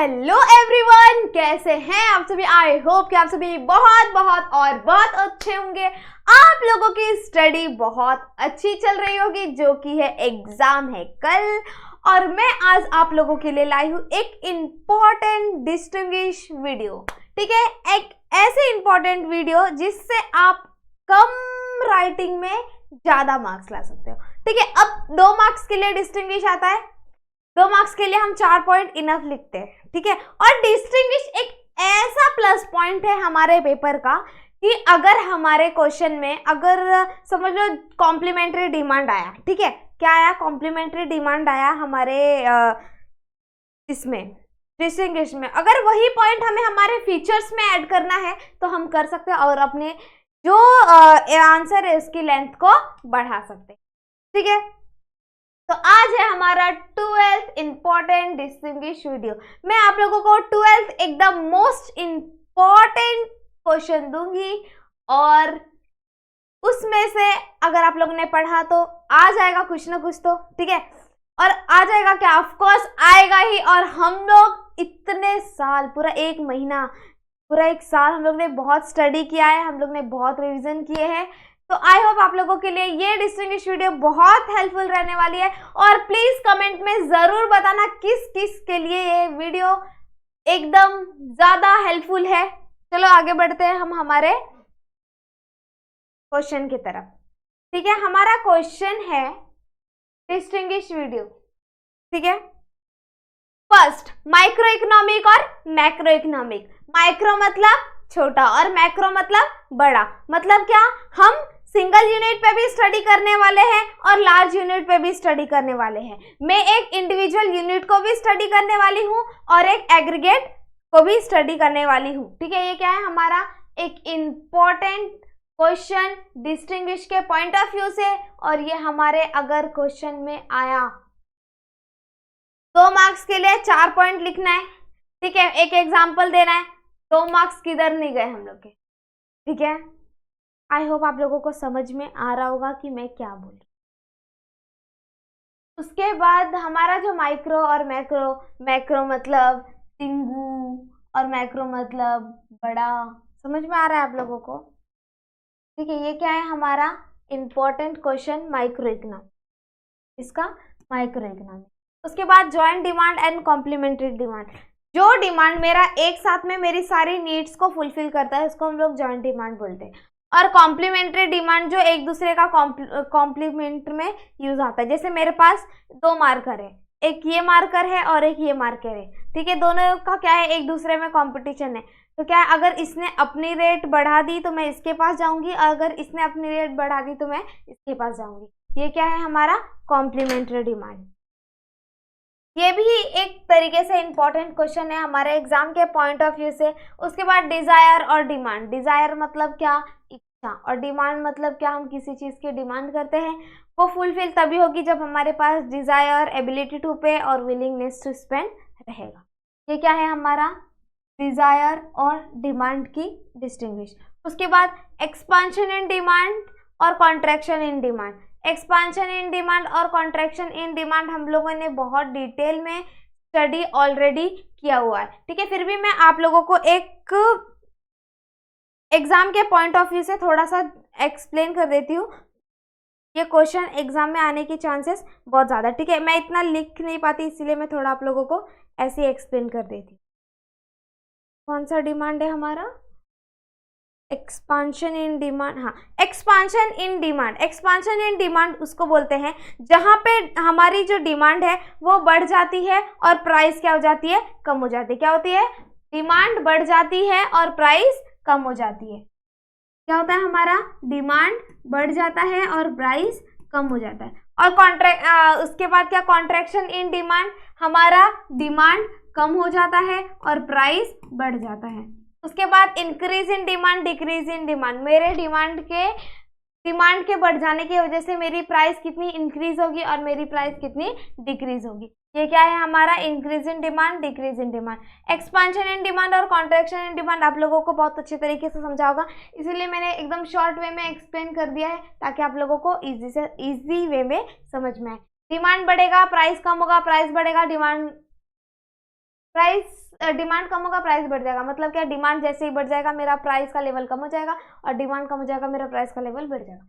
Hello everyone, कैसे हैं आप सभी। आई होप कि आप सभी बहुत बहुत और बहुत अच्छे होंगे। आप लोगों की स्टडी बहुत अच्छी चल रही होगी, जो कि है एग्जाम है कल। और मैं आज आप लोगों के लिए लाई हूँ एक इम्पॉर्टेंट डिस्टिंग्विश वीडियो। ठीक है, एक ऐसे इम्पॉर्टेंट वीडियो जिससे आप कम राइटिंग में ज्यादा मार्क्स ला सकते हो। ठीक है, अब 2 मार्क्स के लिए डिस्टिंग्विश आता है, 2 मार्क्स के लिए हम 4 पॉइंट इनफ लिखते हैं। ठीक है, और डिस्टिंग्विश एक ऐसा प्लस पॉइंट है हमारे पेपर का कि अगर हमारे क्वेश्चन में अगर समझ लो कॉम्प्लीमेंट्री डिमांड आया, ठीक है, क्या आया, कॉम्प्लीमेंट्री डिमांड आया हमारे इसमें डिस्टिंग्विश में, अगर वही पॉइंट हमें हमारे फीचर्स में ऐड करना है तो हम कर सकते हैं और अपने जो आंसर है उसकी लेंथ को बढ़ा सकते हैं। ठीक है, तो आज है हमारा 12th इंपॉर्टेंट डिस्टिंग्विश वीडियो। मैं आप लोगों को 12th एकदम मोस्ट इंपॉर्टेंट क्वेश्चन दूंगी और उसमें से अगर आप लोगों ने पढ़ा तो आ जाएगा कुछ ना कुछ तो। ठीक है, और आ जाएगा क्या, ऑफ कोर्स आएगा ही। और हम लोग इतने साल, पूरा 1 महीना, पूरा 1 साल हम लोग ने बहुत स्टडी किया है, हम लोग ने बहुत रिवीजन किए हैं। तो आई होप आप लोगों के लिए ये डिस्टिंग्विश वीडियो बहुत हेल्पफुल रहने वाली है। और प्लीज कमेंट में जरूर बताना किस किस के लिए ये वीडियो एकदम ज्यादा हेल्पफुल है। चलो आगे बढ़ते हैं हम हमारे क्वेश्चन की तरफ। ठीक है, हमारा क्वेश्चन है डिस्टिंग्विश वीडियो। ठीक है, फर्स्ट माइक्रो इकोनॉमिक और मैक्रो इकोनॉमिक। माइक्रो मतलब छोटा और मैक्रो मतलब बड़ा। मतलब क्या, हम सिंगल यूनिट पे भी स्टडी करने वाले हैं और लार्ज यूनिट पे भी स्टडी करने वाले हैं। मैं एक इंडिविजुअल यूनिट को भी स्टडी करने वाली हूँ और एक एग्रीगेट को भी स्टडी करने वाली हूँ। ठीक है, ये क्या है, हमारा एक इम्पॉर्टेंट क्वेश्चन डिस्टिंग्विश के पॉइंट ऑफ व्यू से। और ये हमारे अगर क्वेश्चन में आया 2 मार्क्स के लिए 4 पॉइंट लिखना है। ठीक है, एक एग्जाम्पल देना है, 2 मार्क्स किधर नहीं गए हम लोग के। ठीक है, आई होप आप लोगों को समझ में आ रहा होगा कि मैं क्या बोल रही हूँ। उसके बाद हमारा जो माइक्रो और मैक्रो, मैक्रो मतलब टिंगू और मैक्रो मतलब बड़ा, समझ में आ रहा है आप लोगों को। ठीक है, ये क्या है, हमारा इंपॉर्टेंट क्वेश्चन माइक्रो इकोनॉमिक, इसका माइक्रो इकोनॉमिक। उसके बाद joint demand and complementary demand. जो डिमांड मेरा एक साथ में मेरी सारी नीड्स को फुलफिल करता है उसको हम लोग जॉइंट डिमांड बोलते हैं। और कॉम्प्लीमेंट्री डिमांड जो एक दूसरे का कॉम्प्लीमेंट में यूज आता है। जैसे मेरे पास 2 मार्कर है, एक ये मार्कर है और एक ये मार्कर है। ठीक है, दोनों का क्या है, एक दूसरे में कंपटीशन है। तो क्या है, अगर इसने अपनी रेट बढ़ा दी तो मैं इसके पास जाऊंगी, और अगर इसने अपनी रेट बढ़ा दी तो मैं इसके पास जाऊंगी। ये क्या है, हमारा कॉम्प्लीमेंट्री डिमांड। ये भी एक तरीके से इंपॉर्टेंट क्वेश्चन है हमारे एग्जाम के पॉइंट ऑफ व्यू से। उसके बाद डिजायर और डिमांड। डिजायर मतलब क्या, इच्छा, और डिमांड मतलब क्या, हम किसी चीज की डिमांड करते हैं, वो फुलफिल तभी होगी जब हमारे पास डिजायर, एबिलिटी टू पे और विलिंगनेस टू स्पेंड रहेगा। ये क्या है, हमारा डिजायर और डिमांड की डिस्टिंग्विश। उसके बाद एक्सपांशन इन डिमांड और contraction in demand. Expansion in demand और कॉन्ट्रैक्शन इन डिमांड हम लोगों ने बहुत डिटेल में स्टडी ऑलरेडी किया हुआ है। ठीक है, फिर भी मैं आप लोगों को एक एग्जाम के पॉइंट ऑफ व्यू से थोड़ा सा एक्सप्लेन कर देती हूँ। ये क्वेश्चन एग्जाम में आने की चांसेस बहुत ज़्यादा। ठीक है, मैं इतना लिख नहीं पाती, इसीलिए मैं थोड़ा आप लोगों को ऐसे ही एक्सप्लेन कर देती हूँ। कौन सा डिमांड है हमारा, एक्सपांशन इन डिमांड। हाँ, expansion in demand. Expansion in demand उसको बोलते हैं जहां पे हमारी जो डिमांड है वो बढ़ जाती है और प्राइस क्या हो जाती है, कम हो जाती है। क्या होती है, डिमांड बढ़ जाती है और प्राइस कम हो जाती है। क्या होता है, हमारा डिमांड बढ़ जाता है और प्राइस कम हो जाता है। और उसके बाद क्या, कॉन्ट्रैक्शन इन डिमांड, हमारा डिमांड कम हो जाता है और प्राइस बढ़ जाता है। उसके बाद increase in demand, decrease in demand. मेरे डिमांड के बढ़ जाने की वजह से मेरी प्राइस कितनी इंक्रीज होगी और मेरी प्राइस कितनी डिक्रीज होगी। ये क्या है, हमारा increase in demand, decrease in demand. Expansion in demand और कॉन्ट्रैक्शन इन डिमांड आप लोगों को बहुत अच्छे तरीके से समझा होगा, इसीलिए मैंने एकदम शॉर्ट वे में एक्सप्लेन कर दिया है ताकि आप लोगों को इजी वे में समझ में आए। डिमांड बढ़ेगा, प्राइस कम होगा, प्राइस बढ़ेगा, डिमांड, प्राइस डिमांड कम होगा प्राइस बढ़ जाएगा, मतलब क्या, डिमांड जैसे ही बढ़ जाएगा मेरा प्राइस का लेवल कम हो जाएगा, और डिमांड कम हो जाएगा मेरा प्राइस का लेवल बढ़ जाएगा।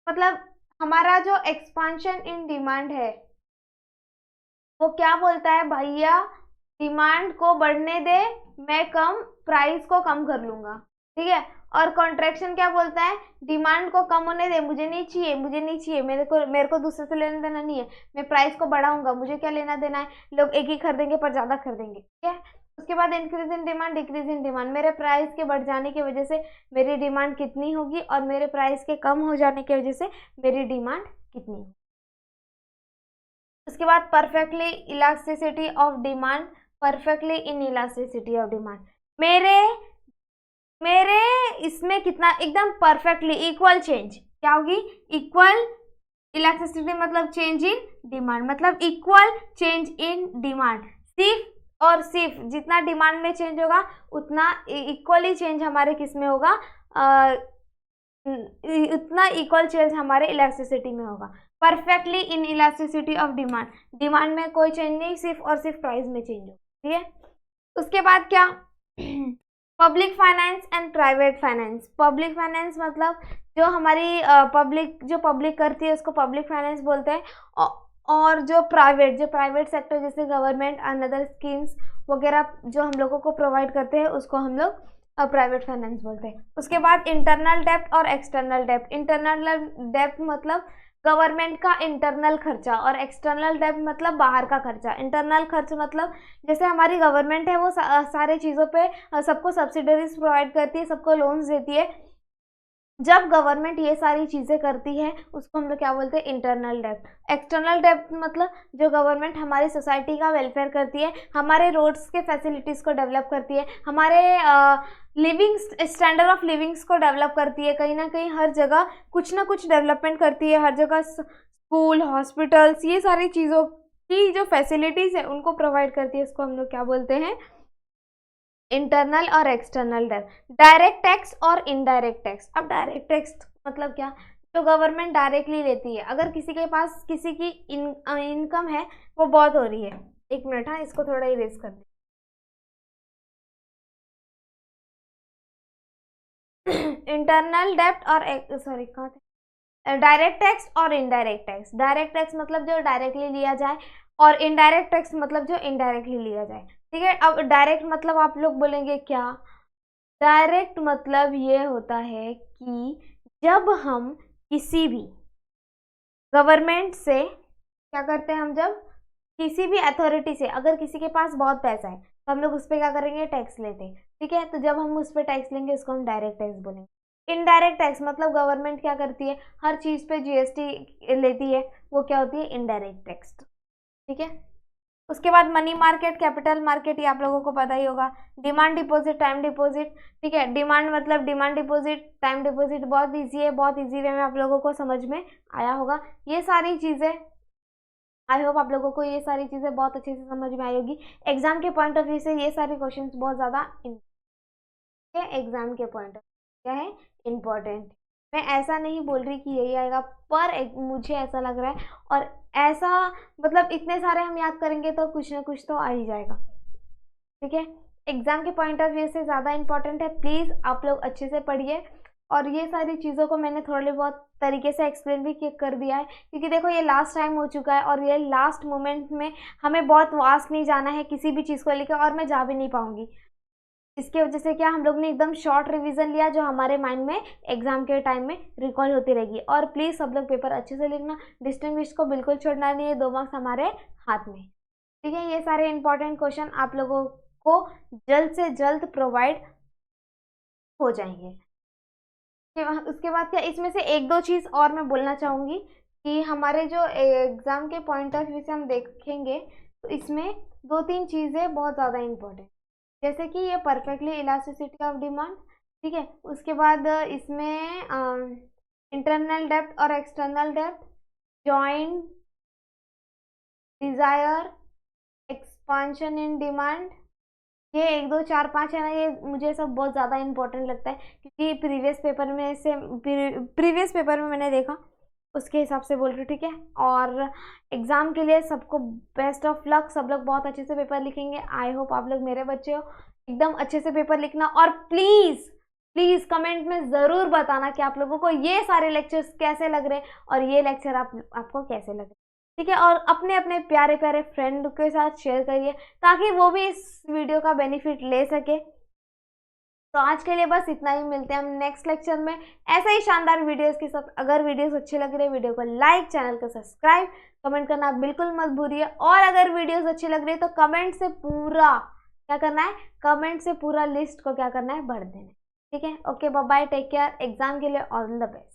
मतलब हमारा जो एक्सपांशन इन डिमांड है वो क्या बोलता है, भैया डिमांड को बढ़ने दे, मैं कम प्राइस को कम कर लूंगा, ठीक है। और कॉन्ट्रैक्शन क्या बोलता है, डिमांड को कम होने दे, मुझे नहीं चाहिए, मुझे नहीं चाहिए, मेरे को दूसरे से लेना देना नहीं है, मैं प्राइस को बढ़ाऊंगा, मुझे क्या लेना देना है, लोग एक ही खरीदेंगे पर ज्यादा खरीदेंगे, ठीक है। उसके बाद increase in demand, decrease in demand, मेरे प्राइस के बढ़ जाने की वजह से मेरी डिमांड कितनी होगी, और मेरे प्राइस के कम हो जाने की वजह से मेरी डिमांड कितनी होगी। उसके बाद perfectly elasticity of demand, perfectly in elasticity of demand, मेरे मेरे इसमें कितना एकदम परफेक्टली इक्वल चेंज क्या होगी, इक्वल इलास्टिसिटी मतलब चेंज इन डिमांड, मतलब इक्वल चेंज इन डिमांड, सिर्फ और सिर्फ जितना डिमांड में चेंज होगा उतना इक्वली चेंज हमारे किस में होगा, उतना इक्वल चेंज हमारे इलास्टिसिटी में होगा। Perfectly in elasticity of demand, demand में कोई चेंज नहीं, सिर्फ और सिर्फ प्राइस में चेंज हो, ठीक है। उसके बाद क्या, public finance and private finance, public finance मतलब जो हमारी पब्लिक करती है उसको पब्लिक फाइनेंस बोलते हैं, और जो प्राइवेट सेक्टर जैसे गवर्नमेंट अनदर स्कीम्स वगैरह जो हम लोगों को प्रोवाइड करते हैं उसको हम लोग प्राइवेट फाइनेंस बोलते हैं। उसके बाद इंटरनल डेप्ट और एक्सटर्नल डेप्ट, इंटरनल डेप्ट मतलब गवर्नमेंट का इंटरनल खर्चा, और एक्सटर्नल डेप्ट मतलब बाहर का खर्चा। इंटरनल खर्च मतलब जैसे हमारी गवर्नमेंट है वो सारे चीज़ों पे सबको सब्सिडरीज प्रोवाइड करती है, सबको लोन्स देती है, जब गवर्नमेंट ये सारी चीज़ें करती है उसको हम लोग क्या बोलते हैं, इंटरनल डेप्ट। एक्सटर्नल डेप्ट मतलब जो गवर्नमेंट हमारी सोसाइटी का वेलफेयर करती है, हमारे रोड्स के फैसिलिटीज़ को डेवलप करती है, हमारे लिविंग स्टैंडर्ड ऑफ लिविंग्स को डेवलप करती है, कहीं ना कहीं हर जगह कुछ ना कुछ डेवलपमेंट करती है, हर जगह स्कूल हॉस्पिटल्स ये सारी चीज़ों की जो फैसिलिटीज़ है उनको प्रोवाइड करती है, उसको हम लोग क्या बोलते हैं, इंटरनल और एक्सटर्नल डेप्ट। डायरेक्ट टैक्स और इनडायरेक्ट टैक्स, अब डायरेक्ट टैक्स मतलब क्या, जो गवर्नमेंट डायरेक्टली लेती है, अगर किसी के पास किसी की इनकम है वो बहुत हो रही है, एक मिनट, हाँ इसको थोड़ा इरेज कर दे। इंटरनल डेप्ट और सॉरी कहाँ थे, डायरेक्ट टैक्स और इनडायरेक्ट टैक्स। डायरेक्ट टैक्स मतलब जो डायरेक्टली लिया जाए, और इनडायरेक्ट टैक्स मतलब जो इनडायरेक्टली लिया जाए, ठीक है। अब डायरेक्ट मतलब आप लोग बोलेंगे क्या, डायरेक्ट मतलब ये होता है कि जब हम किसी भी गवर्नमेंट से क्या करते हैं, हम जब किसी भी अथॉरिटी से अगर किसी के पास बहुत पैसा है तो हम लोग उस पर क्या करेंगे, टैक्स लेते हैं, ठीक है। तो जब हम उस पर टैक्स लेंगे उसको हम डायरेक्ट टैक्स बोलेंगे। इनडायरेक्ट टैक्स मतलब गवर्नमेंट क्या करती है, हर चीज़ पे जीएसटी लेती है, वो क्या होती है, इनडायरेक्ट टैक्स, ठीक है। उसके बाद मनी मार्केट, कैपिटल मार्केट, ये आप लोगों को पता ही होगा। डिमांड डिपॉजिट, टाइम डिपॉजिट, ठीक है। डिमांड मतलब डिमांड डिपॉजिट, टाइम डिपॉजिट बहुत ईजी है, बहुत ईजी वे में आप लोगों को समझ में आया होगा। ये सारी चीज़ें आई होप आप लोगों को ये सारी चीज़ें बहुत अच्छे से समझ में आई होगी। एग्जाम के पॉइंट ऑफ व्यू से ये सारे क्वेश्चन बहुत ज़्यादा एग्जाम के पॉइंट ऑफ क्या है, इम्पोर्टेंट। मैं ऐसा नहीं बोल रही कि यही आएगा, पर मुझे ऐसा लग रहा है, और ऐसा मतलब इतने सारे हम याद करेंगे तो कुछ ना कुछ तो आ ही जाएगा, ठीक है। एग्जाम के पॉइंट ऑफ व्यू से ज़्यादा इंपॉर्टेंट है, प्लीज़ आप लोग अच्छे से पढ़िए। और ये सारी चीज़ों को मैंने थोड़े बहुत तरीके से एक्सप्लेन भी कर दिया है, क्योंकि देखो ये लास्ट टाइम हो चुका है, और ये लास्ट मोमेंट में हमें बहुत वास्ट नहीं जाना है किसी भी चीज़ को लेकर, और मैं जा भी नहीं पाऊँगी। इसके वजह से क्या, हम लोग ने एकदम शॉर्ट रिवीजन लिया जो हमारे माइंड में एग्जाम के टाइम में रिकॉल होती रहेगी। और प्लीज़ सब लोग पेपर अच्छे से लिखना, डिस्टिंग्विश को बिल्कुल छोड़ना नहीं है, 2 मार्क्स हमारे हाथ में, ठीक है। ये सारे इंपॉर्टेंट क्वेश्चन आप लोगों को जल्द से जल्द प्रोवाइड हो जाएंगे। उसके बाद क्या, इसमें से 1-2 चीज़ और मैं बोलना चाहूँगी कि हमारे जो एग्ज़ाम के पॉइंट ऑफ व्यू से हम देखेंगे तो इसमें 2-3 चीज़ें बहुत ज़्यादा इम्पोर्टेंट, जैसे कि ये परफेक्टली इलास्टिसिटी ऑफ डिमांड, ठीक है। उसके बाद इसमें इंटरनल डेप्ट और एक्सटर्नल डेप्ट, joint desire, expansion in demand, ये 1, 2, 4, 5 है ना, ये मुझे सब बहुत ज़्यादा इंपॉर्टेंट लगता है, क्योंकि प्रीवियस पेपर में मैंने देखा उसके हिसाब से बोल रही हूँ, ठीक है। और एग्ज़ाम के लिए सबको बेस्ट ऑफ लक, सब लोग बहुत अच्छे से पेपर लिखेंगे। आई होप आप लोग मेरे बच्चे हो, एकदम अच्छे से पेपर लिखना। और प्लीज़ प्लीज़ कमेंट में ज़रूर बताना कि आप लोगों को ये सारे लेक्चर्स कैसे लग रहे हैं और ये लेक्चर आपको कैसे लग रहे हैं, ठीक है। और अपने अपने प्यारे प्यारे फ्रेंड के साथ शेयर करिए ताकि वो भी इस वीडियो का बेनिफिट ले सके। तो आज के लिए बस इतना ही, मिलते हैं हम नेक्स्ट लेक्चर में ऐसे ही शानदार वीडियोस के साथ। अगर वीडियोस अच्छे लग रहे हैं, वीडियो को लाइक, चैनल को सब्सक्राइब, कमेंट करना बिल्कुल मत भूलिए। और अगर वीडियोस अच्छी लग रही है तो कमेंट से पूरा क्या करना है, कमेंट से पूरा लिस्ट को क्या करना है, भर देना है, ठीक है। Okay, bye bye, take care. Exam के लिए ऑल द बेस्ट।